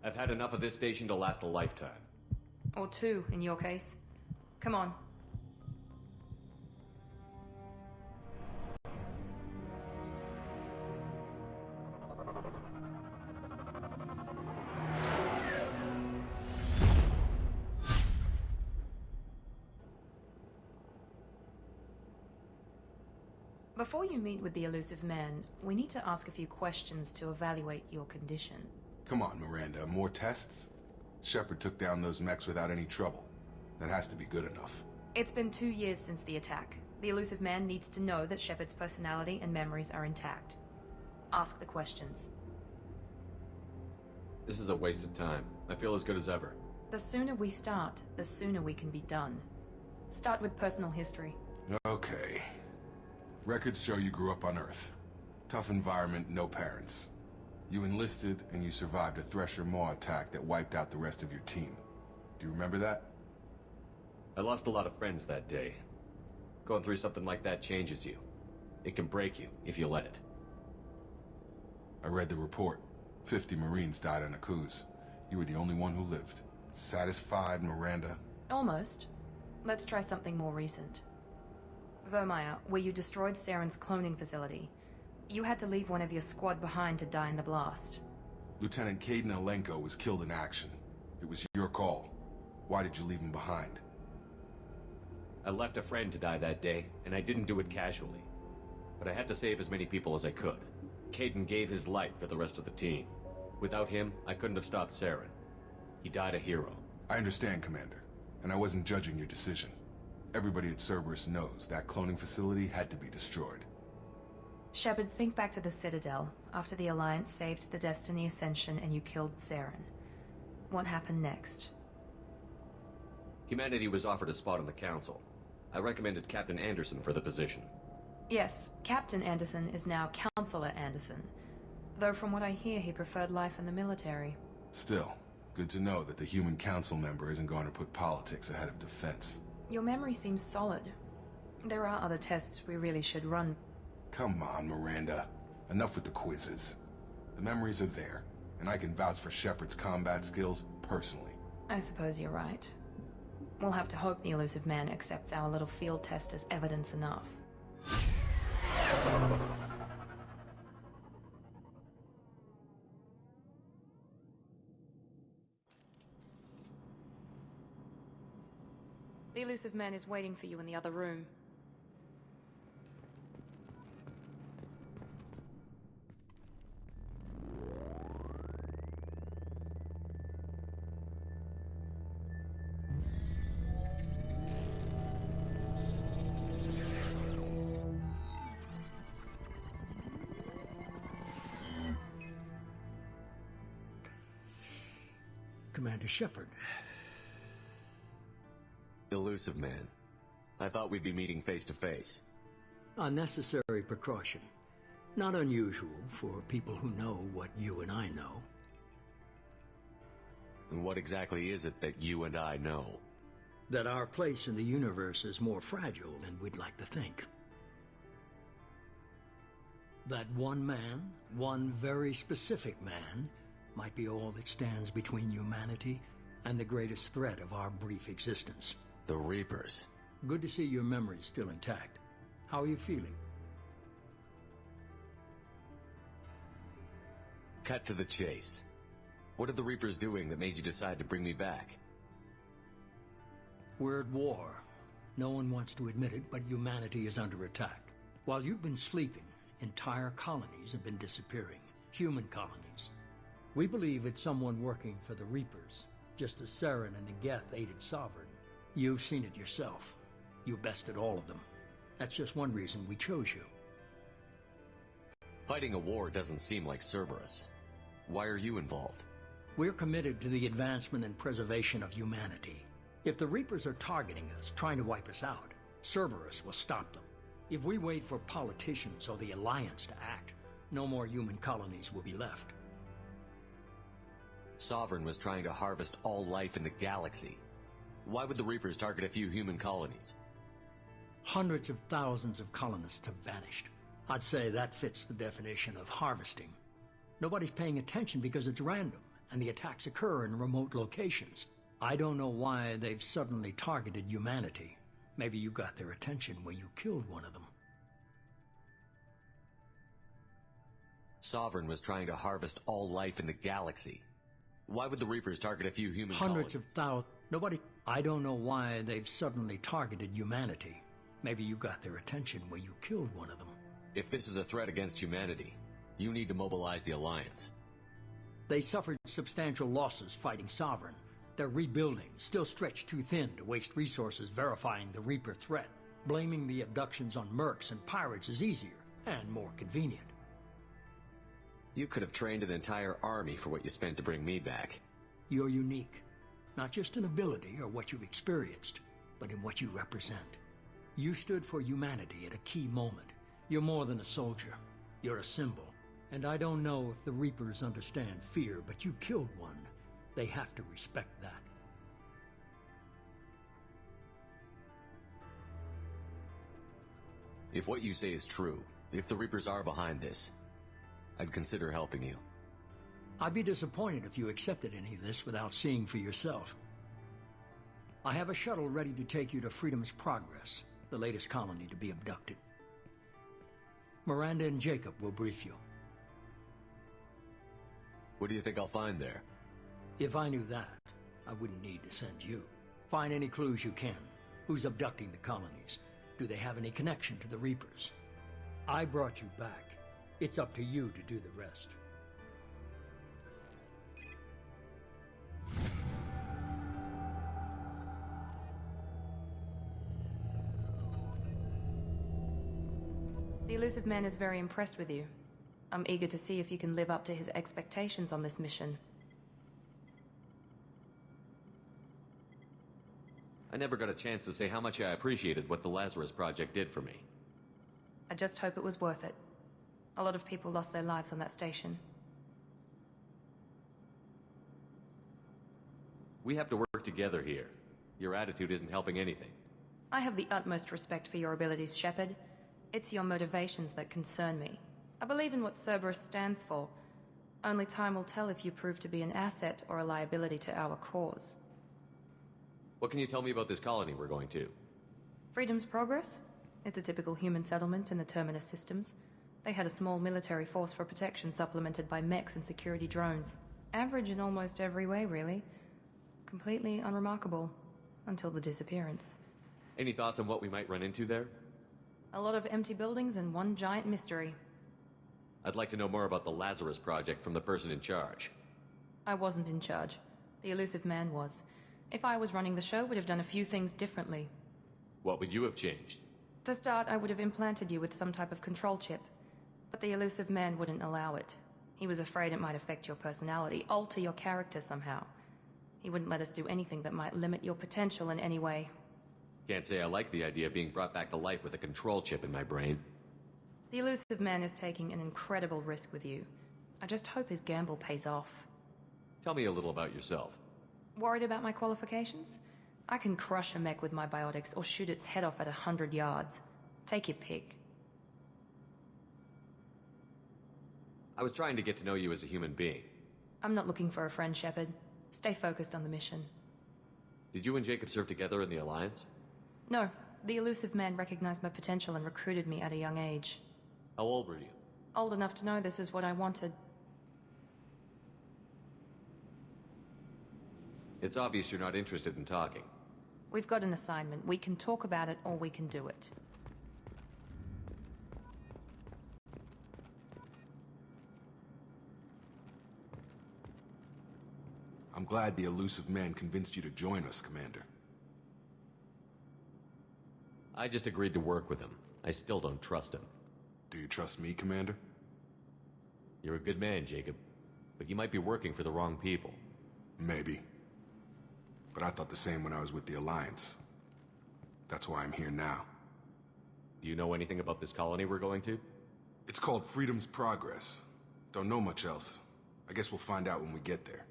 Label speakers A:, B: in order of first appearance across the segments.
A: I've had enough of this station to last a lifetime.
B: Or two, in your case. Come on. Before you meet with the elusive man, we need to ask a few questions to evaluate your condition.
C: Come on, Miranda, more tests? Shepard took down those mechs without any trouble. That has to be good enough.
B: It's been 2 years since the attack. The elusive man needs to know that Shepard's personality and memories are intact. Ask the questions.
A: This is a waste of time. I feel as good as ever.
B: The sooner we start, the sooner we can be done. Start with personal history.
C: Okay. Records show you grew up on Earth. Tough environment, no parents. You enlisted, and you survived a Thresher Maw attack that wiped out the rest of your team. Do you remember that?
A: I lost a lot of friends that day. Going through something like that changes you. It can break you, if you let it.
C: I read the report. 50 Marines died on a cruise. You were the only one who lived. Satisfied, Miranda?
B: Almost. Let's try something more recent. Vermeer, where you destroyed Saren's cloning facility. You had to leave one of your squad behind to die in the blast.
C: Lieutenant Kaidan Alenko was killed in action. It was your call. Why did you leave him behind?
A: I left a friend to die that day, and I didn't do it casually. But I had to save as many people as I could. Kaidan gave his life for the rest of the team. Without him, I couldn't have stopped Saren. He died a hero.
C: I understand, Commander. And I wasn't judging your decision. Everybody at Cerberus knows that cloning facility had to be destroyed.
B: Shepard, think back to the Citadel, after the Alliance saved the Destiny Ascension and you killed Saren. What happened next?
A: Humanity was offered a spot on the Council. I recommended Captain Anderson for the position.
B: Yes, Captain Anderson is now Counselor Anderson. Though from what I hear, he preferred life in the military.
C: Still, good to know that the human council member isn't going to put politics ahead of defense.
B: Your memory seems solid. There are other tests we really should run.
C: Come on, Miranda. Enough with the quizzes. The memories are there, and I can vouch for Shepard's combat skills personally.
B: I suppose you're right. We'll have to hope the elusive man accepts our little field test as evidence enough. The elusive man is waiting for you in the other room.
D: Commander Shepard.
A: Elusive man. I thought we'd be meeting face to face.
D: A necessary precaution. Not unusual for people who know what you and I know.
A: And what exactly is it that you and I know?
D: That our place in the universe is more fragile than we'd like to think. That one man, one very specific man, might be all that stands between humanity and the greatest threat of our brief existence.
A: The Reapers.
D: Good to see your memory's still intact. How are you feeling?
A: Cut to the chase. What are the Reapers doing that made you decide to bring me back?
D: We're at war. No one wants to admit it, but humanity is under attack. While you've been sleeping, entire colonies have been disappearing. Human colonies. We believe it's someone working for the Reapers, just as Saren and the Geth aided Sovereign. You've seen it yourself. You bested all of them. That's just one reason we chose you.
A: Fighting a war doesn't seem like Cerberus. Why are you involved?
D: We're committed to the advancement and preservation of humanity. If the Reapers are targeting us, trying to wipe us out, Cerberus will stop them. If we wait for politicians or the Alliance to act, no more human colonies will be left.
A: Sovereign was trying to harvest all life in the galaxy. Why would the Reapers target a few human colonies?
D: Hundreds of thousands of colonists have vanished. I'd say that fits the definition of harvesting. Nobody's paying attention because it's random. and the attacks occur in remote locations. I don't know why they've suddenly targeted humanity. Maybe you got their attention when you killed one of them.
A: Sovereign was trying to harvest all life in the galaxy. Why would the Reapers target a few human
D: Hundreds of
A: colonies?
D: thousands. I don't know why they've suddenly targeted humanity. Maybe you got their attention when you killed one of them.
A: If this is a threat against humanity, you need to mobilize the Alliance.
D: They suffered substantial losses fighting Sovereign. They're rebuilding, still stretched too thin to waste resources verifying the Reaper threat. Blaming the abductions on mercs and pirates is easier and more convenient.
A: You could have trained an entire army for what you spent to bring me back.
D: You're unique, not just in ability or what you've experienced, but in what you represent. You stood for humanity at a key moment. You're more than a soldier. You're a symbol. And I don't know if the Reapers understand fear, but you killed one. They have to respect that.
A: If what you say is true, if the Reapers are behind this, I'd consider helping you.
D: I'd be disappointed if you accepted any of this without seeing for yourself. I have a shuttle ready to take you to Freedom's Progress, the latest colony to be abducted. Miranda and Jacob will brief you.
A: What do you think I'll find there?
D: If I knew that, I wouldn't need to send you. Find any clues you can. Who's abducting the colonies? Do they have any connection to the Reapers? I brought you back. It's up to you to do the rest.
B: The elusive man is very impressed with you. I'm eager to see if you can live up to his expectations on this mission.
A: I never got a chance to say how much I appreciated what the Lazarus Project did for me.
B: I just hope it was worth it. A lot of people lost their lives on that station.
A: We have to work together here. Your attitude isn't helping anything.
B: I have the utmost respect for your abilities, Shepard. It's your motivations that concern me. I believe in what Cerberus stands for. Only time will tell if you prove to be an asset or a liability to our cause.
A: What can you tell me about this colony we're going to?
B: Freedom's Progress? It's a typical human settlement in the Terminus systems. They had a small military force for protection supplemented by mechs and security drones. Average in almost every way, really. Completely unremarkable. Until the disappearance.
A: Any thoughts on what we might run into there?
B: A lot of empty buildings and one giant mystery.
A: I'd like to know more about the Lazarus Project from the person in charge.
B: I wasn't in charge. The elusive man was. If I was running the show, would have done a few things differently.
A: What would you have changed?
B: To start, I would have implanted you with some type of control chip. But the elusive man wouldn't allow it. He was afraid it might affect your personality, alter your character somehow. He wouldn't let us do anything that might limit your potential in any way.
A: Can't say I like the idea of being brought back to life with a control chip in my brain.
B: The elusive man is taking an incredible risk with you. I just hope his gamble pays off.
A: Tell me a little about yourself.
B: Worried about my qualifications? I can crush a mech with my biotics or shoot its head off at 100 yards. Take your pick.
A: I was trying to get to know you as a human being.
B: I'm not looking for a friend, Shepard. Stay focused on the mission.
A: Did you and Jacob serve together in the Alliance?
B: No, the elusive man recognized my potential and recruited me at a young age.
A: How old were you?
B: Old enough to know this is what I wanted.
A: It's obvious you're not interested in talking.
B: We've got an assignment. We can talk about it or we can do it.
C: I'm glad the elusive man convinced you to join us, Commander.
A: I just agreed to work with him. I still don't trust him.
C: Do you trust me, Commander?
A: You're a good man, Jacob. But you might be working for the wrong people.
C: Maybe. But I thought the same when I was with the Alliance. That's why I'm here now.
A: Do you know anything about this colony we're going to?
C: It's called Freedom's Progress. Don't know much else. I guess we'll find out when we get there.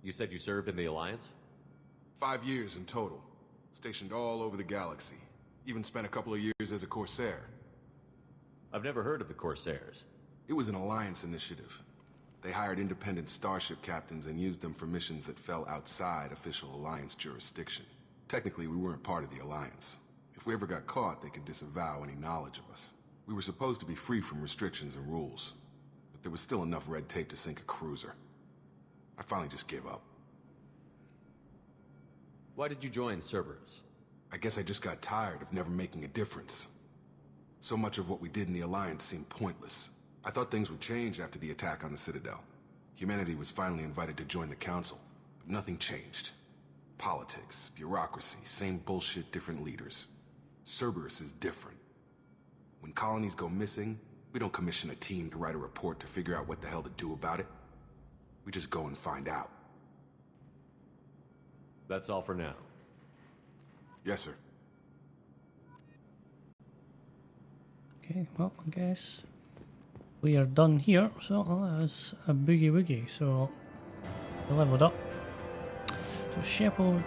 A: You said you served in the Alliance?
C: 5 years in total. Stationed all over the galaxy. Even spent a couple of years as a Corsair.
A: I've never heard of the Corsairs.
C: It was an Alliance initiative. They hired independent starship captains and used them for missions that fell outside official Alliance jurisdiction. Technically, we weren't part of the Alliance. If we ever got caught, they could disavow any knowledge of us. We were supposed to be free from restrictions and rules, but there was still enough red tape to sink a cruiser. I finally just gave up.
A: Why did you join Cerberus?
C: I guess I just got tired of never making a difference. So much of what we did in the Alliance seemed pointless. I thought things would change after the attack on the Citadel. Humanity was finally invited to join the Council, but nothing changed. Politics, bureaucracy, same bullshit, different leaders. Cerberus is different. When colonies go missing, we don't commission a team to write a report to figure out what the hell to do about it. We just go and find out.
A: That's all for now.
C: Yes, sir.
E: Okay, well, I guess we are done here. So that is a boogie woogie. So we leveled up. So Shepard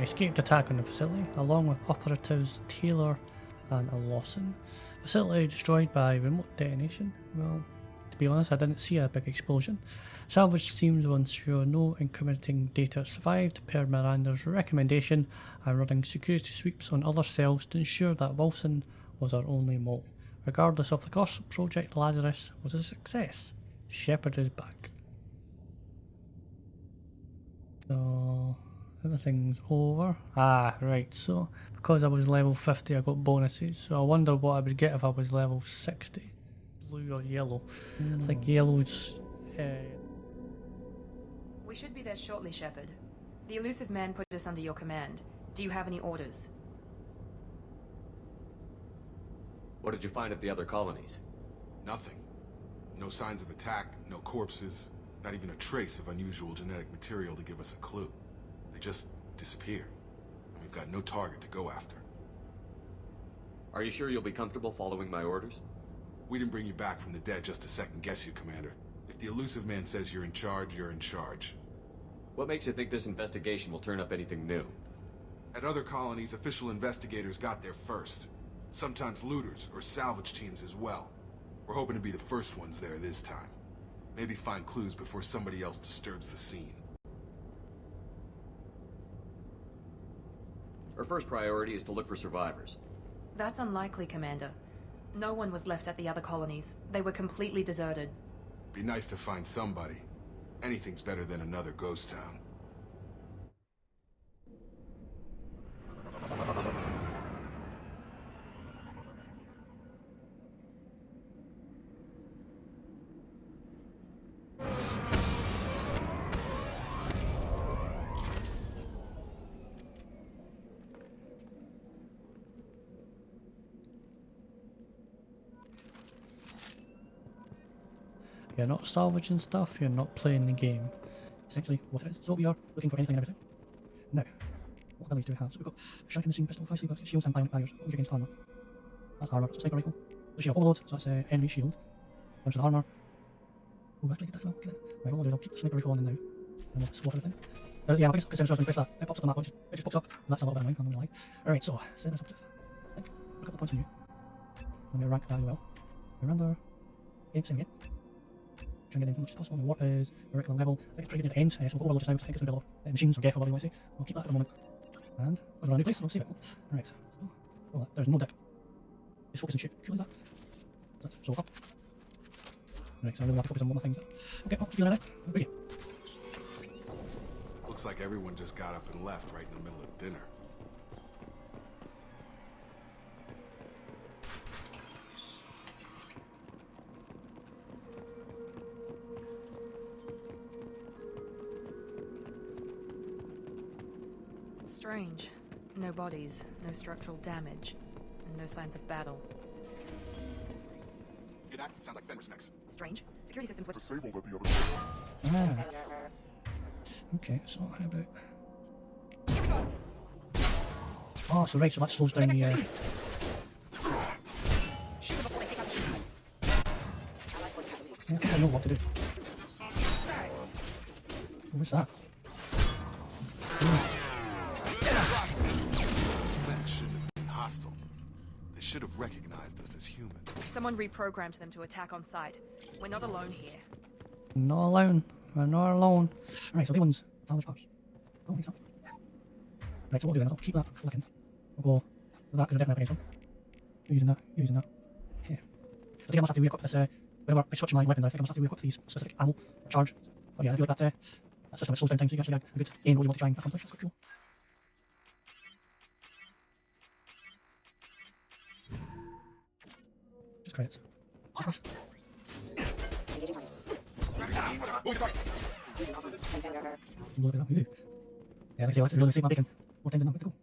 E: escaped attack on the facility, along with operatives Taylor and Lawson. Facility destroyed by remote detonation. Well, to be honest, I didn't see a big explosion. Salvage teams will ensure no incriminating data survived per Miranda's recommendation, and running security sweeps on other cells to ensure that Wilson was our only mole. Regardless of the cost, Project Lazarus was a success. Shepard is back. So everything's over. Ah, right, so because I was level 50 I got bonuses, so I wonder what I would get if I was level 60. Blue or yellow? I think yellow's...
B: We should be there shortly, Shepard. The elusive man put us under your command. Do you have any orders?
A: What did you find at the other colonies?
C: Nothing. No signs of attack, no corpses, not even a trace of unusual genetic material to give us a clue. They just disappear, and we've got no target to go after.
A: Are you sure you'll be comfortable following my orders?
C: We didn't bring you back from the dead just to second guess you, Commander. If the elusive man says you're in charge, you're in charge.
A: What makes you think this investigation will turn up anything new?
C: At other colonies, official investigators got there first. Sometimes looters or salvage teams as well. We're hoping to be the first ones there this time. Maybe find clues before somebody else disturbs the scene.
A: Our first priority is to look for survivors.
B: That's unlikely, Commander. No one was left at the other colonies. They were completely deserted.
C: Be nice to find somebody. Anything's better than another ghost town.
E: You're not salvaging stuff, you're not playing the game. Essentially what it is. So we are looking for anything and everything. Now, what abilities do we have? So we've got Shrike Machine Pistol, 5 sleep shields and bionic barriers. Weak against armor. That's armor. So sniper rifle. The shield overload, so that's enemy shield. Bunch of armor. Oh, actually get that as well. Get it. Right, what I'll do is I'll keep the sniper rifle on then now. And we'll swap everything. Yeah, I guess I can press that. It pops up on the map, it just pops up. That's a little bit annoying, I'm not gonna lie. Alright, so, service operative. I think we're a couple of points on you. Let me rank that as well. Miranda. Game, same again. Try and get in as much as possible. The warp is curriculum level. I think it's pretty good at end, so we'll go overload just now, which I think is in the middle of machines or GEF or whatever you want to say. We'll keep that for the moment. And we're on a new place, so we'll save it. Alright, so, oh, there's no dip. Just focus and shoot. Shoot like that. That's so up. Right, so I really have to focus on one more thing. Okay, well, keep doing that now. Boogie.
C: Looks like everyone just got up and left right in the middle of dinner.
B: Strange. No bodies, no structural damage, and no signs of battle.
C: Hear that? Sounds like Fenris next.
B: Strange. Security systems were
F: Disabled at the other
E: Ah. Okay, so how about... Oh, so right, so that slows down the... I think I know what to do. What's that?
C: That shouldn't have been hostile. They should have recognized us as human.
B: Someone reprogrammed them to attack on sight. We're not alone here.
E: Not alone. We're not alone. Right, so the ones salvage parts. Oh, make salvage. Right, so what we'll do then is I'll keep that flicking. We'll go with that because we're definitely up against them. You're using that, you're using that. Okay. I think I must have to re-equip this, whenever I switch my weapon, I think I must have to re-equip these specific ammo charge. Oh yeah, I do like that, that system, it slows down time so you actually get a good aim what you want to try and accomplish. That's quite cool. Just credits. Nice. Look at that. Ooh. Yeah, like I say, let's really save my bacon. More time than I'm good to go.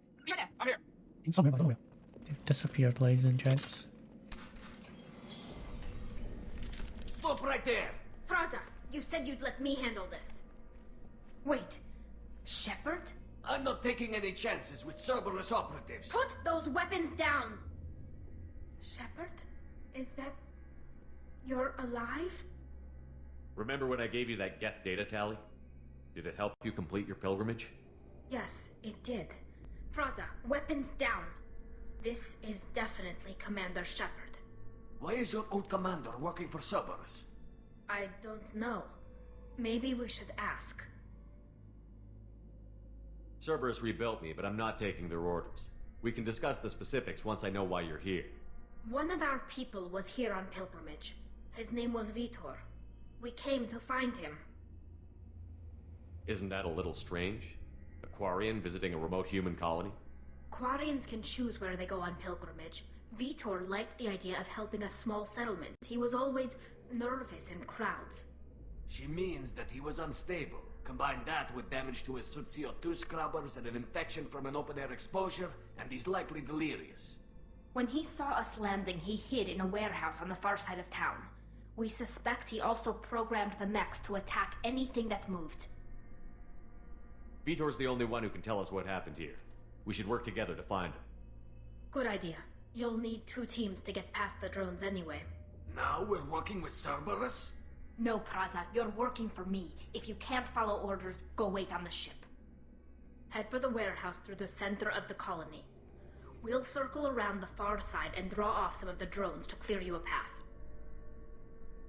F: I'm here.
E: Team somewhere, but I don't know where. They've disappeared, ladies and gents.
G: Stop right there!
H: Praza, you said you'd let me handle this. Wait, Shepard?
G: I'm not taking any chances with Cerberus operatives.
H: Put those weapons down! Shepard? Is that... you're alive?
A: Remember when I gave you that Geth data tally? Did it help you complete your pilgrimage?
H: Yes, it did. Praza, weapons down. This is definitely Commander Shepard.
G: Why is your old commander working for Cerberus?
H: I don't know. Maybe we should ask.
A: Cerberus rebuilt me, but I'm not taking their orders. We can discuss the specifics once I know why you're here.
H: One of our people was here on pilgrimage. His name was Vitor. We came to find him.
A: Isn't that a little strange? A Quarian visiting a remote human colony?
H: Quarians can choose where they go on pilgrimage. Vitor liked the idea of helping a small settlement. He was always nervous in crowds.
G: She means that he was unstable. Combine that with damage to his CO2 scrubbers and an infection from an open-air exposure, and he's likely delirious.
H: When he saw us landing, he hid in a warehouse on the far side of town. We suspect he also programmed the mechs to attack anything that moved.
A: Vitor's the only one who can tell us what happened here. We should work together to find him.
H: Good idea. You'll need 2 teams to get past the drones anyway.
G: Now we're working with Cerberus?
H: No, Praza, you're working for me. If you can't follow orders, go wait on the ship. Head for the warehouse through the center of the colony. We'll circle around the far side and draw off some of the drones to clear you a path.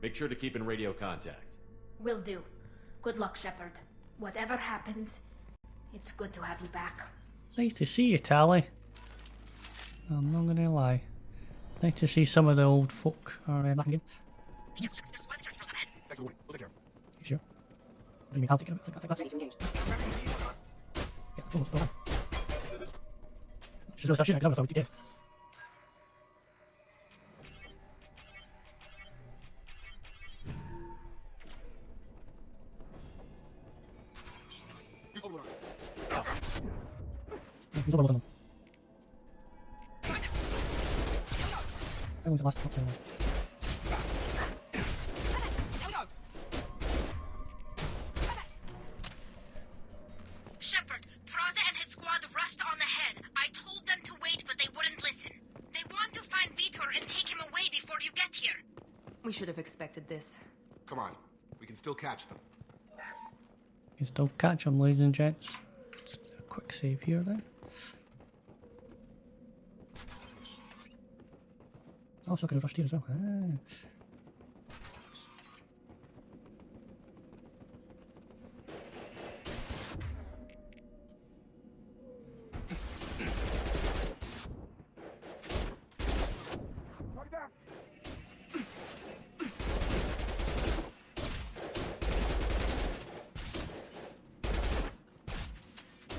A: Make sure to keep in radio contact.
H: Will do. Good luck, Shepard. Whatever happens, it's good to have you back.
E: Nice to see you, Tally. I'm not gonna lie. Nice to see some of the old folk are back again.
F: Excellent. We'll take care.
E: You sure? What do you mean? I'll take it. I think that's... Yeah, oh, it's still on. She's gonna start shooting because I was dead. He's overloading them. That was the last option.
H: Shepard, Praza and his squad rushed on ahead. I told them to wait, but they wouldn't listen. They want to find Vitor and take him away before you get here.
B: We should have expected this.
F: Come on. We can still catch them.
E: You can still catch them, ladies and gents. Let's do a quick save here then. Oh, so I could have rushed here as well. Ah.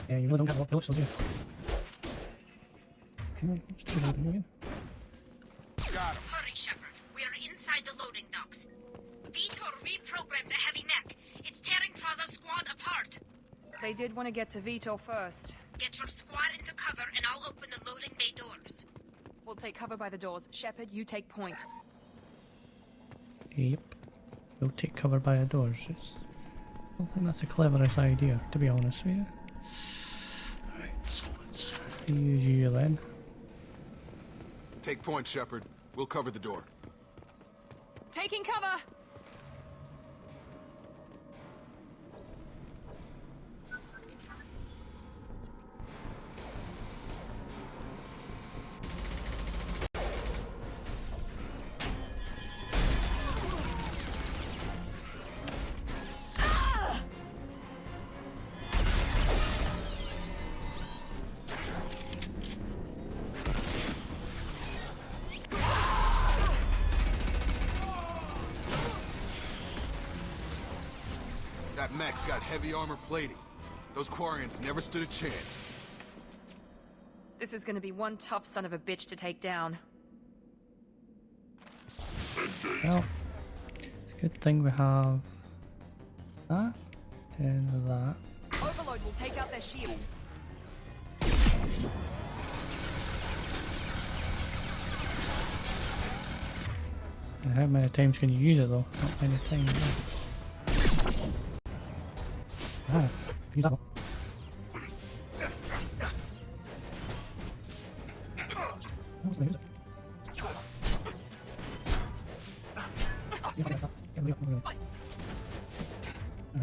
E: Yeah, you really don't get a lot of bullets, so do you? Okay, let's do that again.
F: Got him.
H: Hurry, Shepard. We're inside the loading docks. Vitor reprogrammed the heavy mech. It's tearing Praza's squad apart.
B: They did want to get to Vitor first.
H: Get your squad into cover and I'll open the loading bay doors.
B: We'll take cover by the doors. Shepard, you take point.
E: Yep. We'll take cover by the doors. I don't think that's the cleverest idea, to be honest with you. Alright, so let's use you then.
F: Take point, Shepard. We'll cover the door.
B: Taking cover!
F: That mech's got heavy armor plating. Those Quarians never stood a chance.
B: This is gonna be one tough son of a bitch to take down.
E: Well, it's a good thing we have that, then that.
B: Overload will take out their shield.
E: How many times can you use it though? Not many times. Ah, use that one. No, it's not use it. Yeah, okay, that's that. Get rid of it. Alright,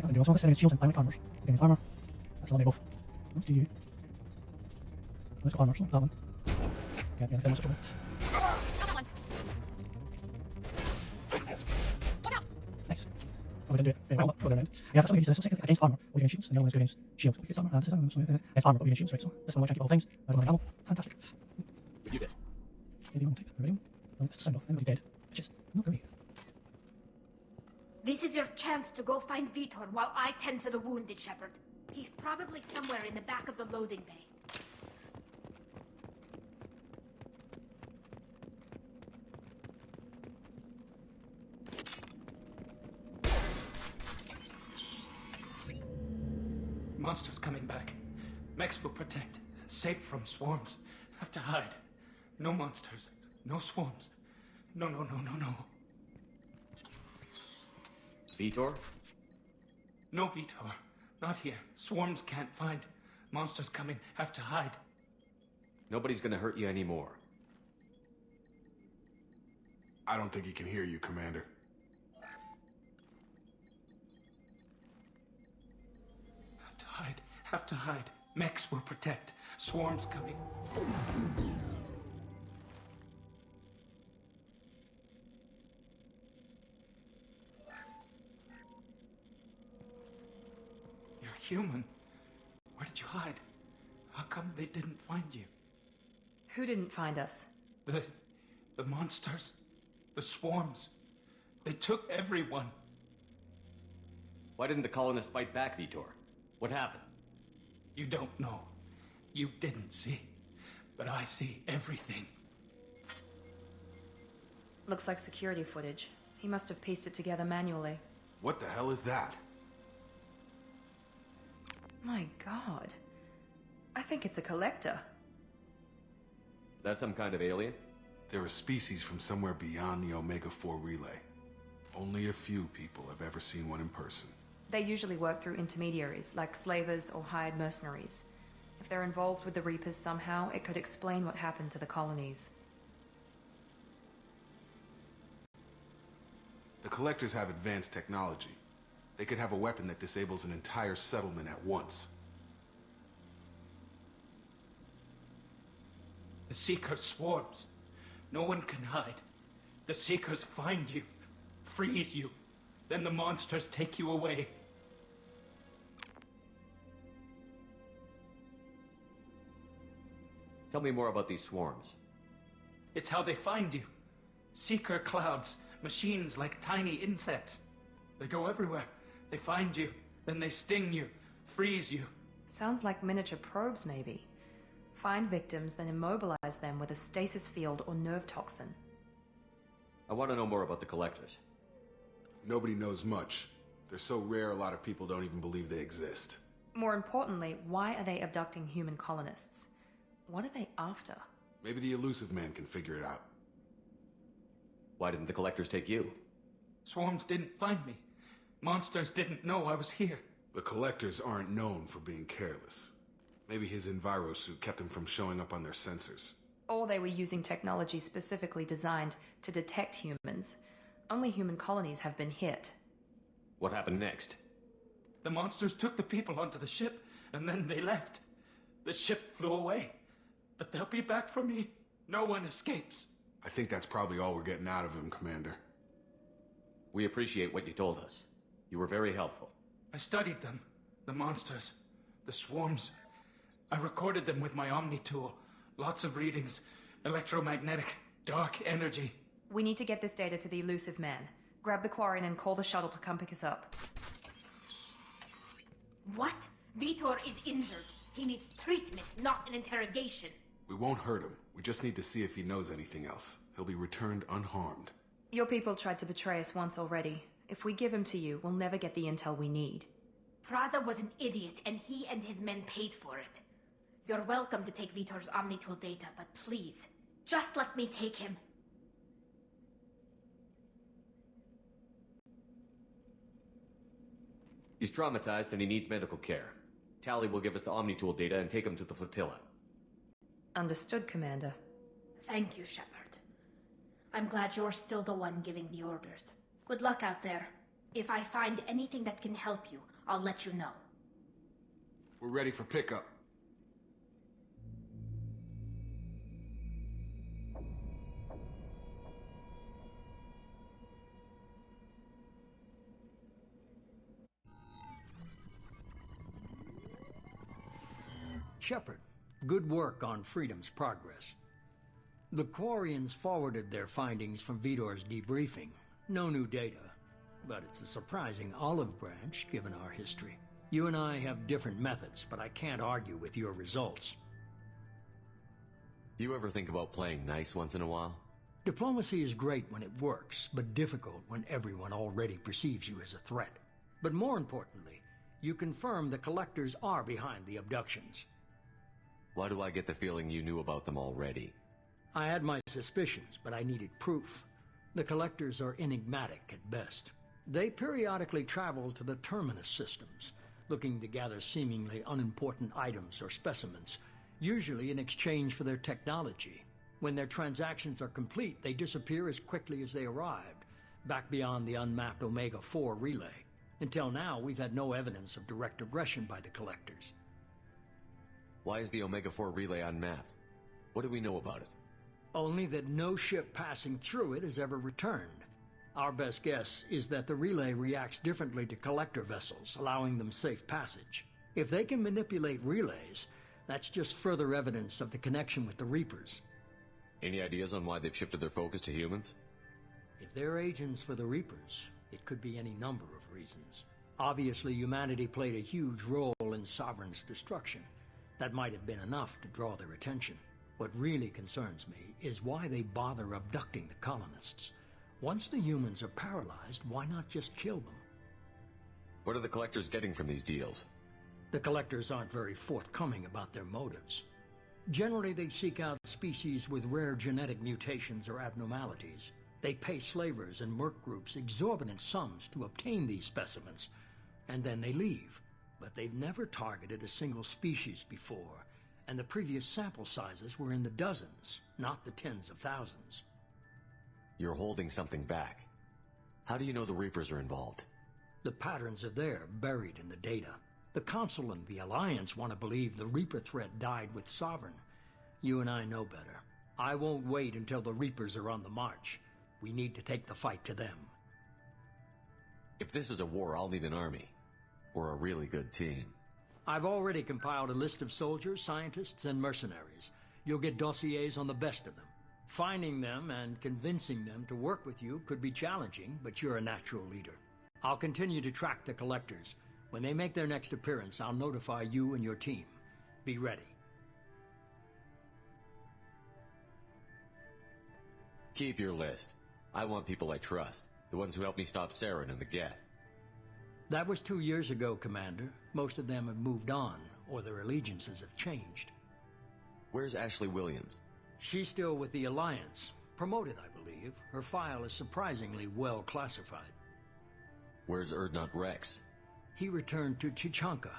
E: I'll do also this against shields and dynamic armors. Against armor. That's all they both. Let's do you. Let's go armor, so that one. Yeah, then let's go. Nice. Oh, we didn't do it very well, but we're going to. Yeah, that's what we use this. Let's against armor, or against shields, and the other one's against shields. Against armor, this is armor, so it's armor, but against shields, right? So this one we're trying to keep all things. I don't have ammo. Fantastic.
A: We do this.
E: Yeah, you want to take? Ready? No, it's the sound off. Everybody dead. Which is not good.
H: This is your chance to go find Vitor while I tend to the wounded, Shepard. He's probably somewhere in the back of the loading bay.
D: Monsters coming back. Mechs will protect. Safe from swarms. Have to hide. No monsters. No swarms. No.
A: Vitor?
D: No, Vitor. Not here. Swarms can't find. Monsters coming. Have to hide.
A: Nobody's gonna hurt you anymore.
C: I don't think he can hear you, Commander.
D: Have to hide. Have to hide. Mechs will protect. Swarms coming. You're human. Where did you hide? How come they didn't find you?
B: Who didn't find us?
D: The monsters. The swarms. They took everyone.
A: Why didn't the colonists fight back, Vitor? What happened?
D: You don't know. You didn't see. But I see everything.
B: Looks like security footage. He must have pieced it together manually.
C: What the hell is that?
B: My god. I think it's a collector.
A: Is that some kind of alien?
C: They're a species from somewhere beyond the Omega-4 relay. Only a few people have ever seen one in person.
B: They usually work through intermediaries, like slavers or hired mercenaries. If they're involved with the Reapers somehow, it could explain what happened to the colonies.
C: The Collectors have advanced technology. They could have a weapon that disables an entire settlement at once.
D: The Seeker swarms. No one can hide. The Seekers find you, freeze you, then the monsters take you away.
A: Tell me more about these swarms.
D: It's how they find you. Seeker clouds, machines like tiny insects. They go everywhere. They find you, then they sting you, freeze you.
B: Sounds like miniature probes, maybe. Find victims, then immobilize them with a stasis field or nerve toxin.
A: I want to know more about the collectors.
C: Nobody knows much. They're so rare, a lot of people don't even believe they exist.
B: More importantly, why are they abducting human colonists? What are they after?
C: Maybe the elusive man can figure it out.
A: Why didn't the collectors take you?
D: Swarms didn't find me. Monsters didn't know I was here.
C: The Collectors aren't known for being careless. Maybe his envirosuit kept him from showing up on their sensors.
B: Or they were using technology specifically designed to detect humans. Only human colonies have been hit.
A: What happened next?
D: The monsters took the people onto the ship, and then they left. The ship flew away. But they'll be back for me. No one escapes.
C: I think that's probably all we're getting out of him, Commander.
A: We appreciate what you told us. You were very helpful.
D: I studied them. The monsters. The swarms. I recorded them with my Omni tool. Lots of readings. Electromagnetic. Dark energy.
B: We need to get this data to the elusive man. Grab the Quarian and call the shuttle to come pick us up.
H: What? Vitor is injured. He needs treatment, not an interrogation.
C: We won't hurt him. We just need to see if he knows anything else. He'll be returned unharmed.
B: Your people tried to betray us once already. If we give him to you, we'll never get the intel we need.
H: Praza was an idiot, and he and his men paid for it. You're welcome to take Vitor's Omnitool data, but please, just let me take him.
A: He's traumatized and he needs medical care. Tally will give us the Omnitool data and take him to the flotilla.
B: Understood, Commander.
H: Thank you, Shepard. I'm glad you're still the one giving the orders. Good luck out there. If I find anything that can help you, I'll let you know.
F: We're ready for pickup.
D: Shepard, good work on Freedom's progress. The Quarians forwarded their findings from Vitor's debriefing. No new data, but it's a surprising olive branch given our history. You and I have different methods, but I can't argue with your results.
A: You ever think about playing nice once in a while?
D: Diplomacy is great when it works, but difficult when everyone already perceives you as a threat. But more importantly, you confirm the Collectors are behind the abductions.
A: Why do I get the feeling you knew about them already?
D: I had my suspicions, but I needed proof. The Collectors are enigmatic at best. They periodically travel to the Terminus systems, looking to gather seemingly unimportant items or specimens, usually in exchange for their technology. When their transactions are complete, they disappear as quickly as they arrived, back beyond the unmapped Omega-4 relay. Until now, we've had no evidence of direct aggression by the Collectors.
A: Why is the Omega-4 relay unmapped? What do we know about it?
D: Only that no ship passing through it has ever returned. Our best guess is that the relay reacts differently to Collector vessels, allowing them safe passage. If they can manipulate relays, that's just further evidence of the connection with the Reapers.
A: Any ideas on why they've shifted their focus to humans?
D: If they're agents for the Reapers, it could be any number of reasons. Obviously, humanity played a huge role in Sovereign's destruction. That might have been enough to draw their attention. What really concerns me is why they bother abducting the colonists. Once the humans are paralyzed, why not just kill them?
A: What are the Collectors getting from these deals?
D: The Collectors aren't very forthcoming about their motives. Generally, they seek out species with rare genetic mutations or abnormalities. They pay slavers and merc groups exorbitant sums to obtain these specimens, and then they leave. But they've never targeted a single species before, and the previous sample sizes were in the dozens, not the tens of thousands.
A: You're holding something back. How do you know the Reapers are involved?
D: The patterns are there, buried in the data. The Council and the Alliance want to believe the Reaper threat died with Sovereign. You and I know better. I won't wait until the Reapers are on the march. We need to take the fight to them.
A: If this is a war, I'll need an army. Or a really good team.
D: I've already compiled a list of soldiers, scientists, and mercenaries. You'll get dossiers on the best of them. Finding them and convincing them to work with you could be challenging, but you're a natural leader. I'll continue to track the Collectors. When they make their next appearance, I'll notify you and your team. Be ready.
A: Keep your list. I want people I trust. The ones who helped me stop Saren and the Geth.
D: That was 2 years ago, Commander. Most of them have moved on, or their allegiances have changed.
A: Where's Ashley Williams?
D: She's still with the Alliance. Promoted, I believe. Her file is surprisingly well classified.
A: Where's Erdnot Rex?
D: He returned to Chichanka,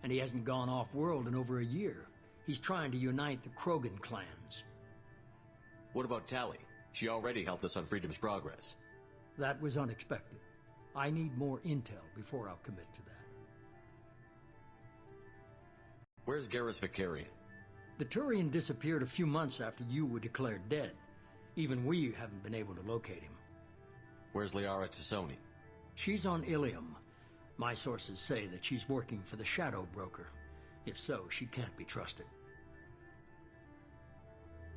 D: and he hasn't gone off-world in over a year. He's trying to unite the Krogan clans.
A: What about Tally? She already helped us on Freedom's progress.
D: That was unexpected. I need more intel before I'll commit to that.
A: Where's Garrus Vicarian?
D: The Turian disappeared a few months after you were declared dead. Even we haven't been able to locate him.
A: Where's Liara Tassoni?
D: She's on Ilium. My sources say that she's working for the Shadow Broker. If so, she can't be trusted.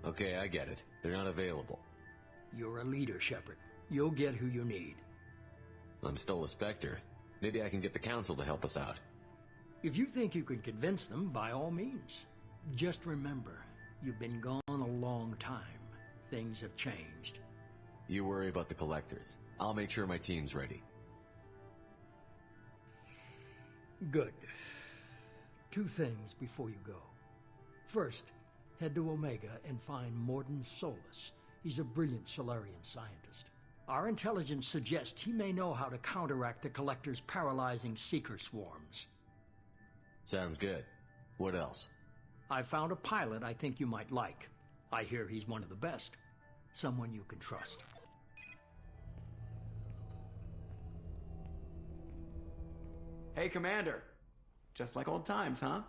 A: Okay, I get it. They're not available.
D: You're a leader, Shepard. You'll get who you need.
A: I'm still a Spectre. Maybe I can get the Council to help us out.
D: If you think you can convince them, by all means. Just remember, you've been gone a long time. Things have changed.
A: You worry about the collectors. I'll make sure my team's ready.
D: Good. 2 things before you go. First, head to Omega and find Morden Solus. He's a brilliant Solarian scientist. Our intelligence suggests he may know how to counteract the Collector's paralyzing Seeker swarms.
A: Sounds good. What else?
D: I found a pilot I think you might like. I hear he's one of the best. Someone you can trust.
I: Hey, Commander. Just like old times, huh?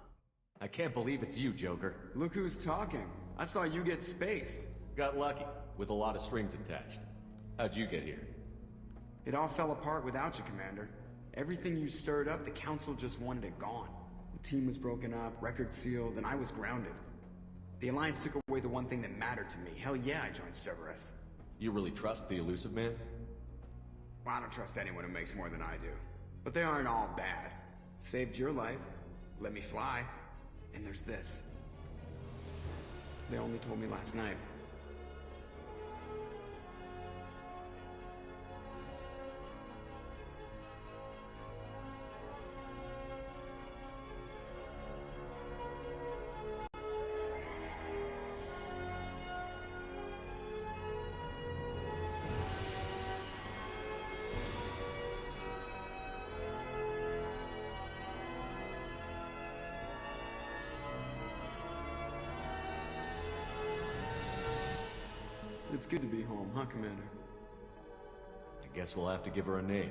A: I can't believe it's you, Joker.
I: Look who's talking. I saw you get spaced.
A: Got lucky, with a lot of strings attached. How'd you get here?
I: It all fell apart without you, Commander. Everything you stirred up, the Council just wanted it gone. The team was broken up, record sealed, and I was grounded. The Alliance took away the one thing that mattered to me. Hell yeah, I joined Cerberus.
A: You really trust the elusive man?
I: Well, I don't trust anyone who makes more than I do. But they aren't all bad. Saved your life, let me fly, and there's this. They only told me last night. It's good to be home, huh, Commander?
A: I guess we'll have to give her a name.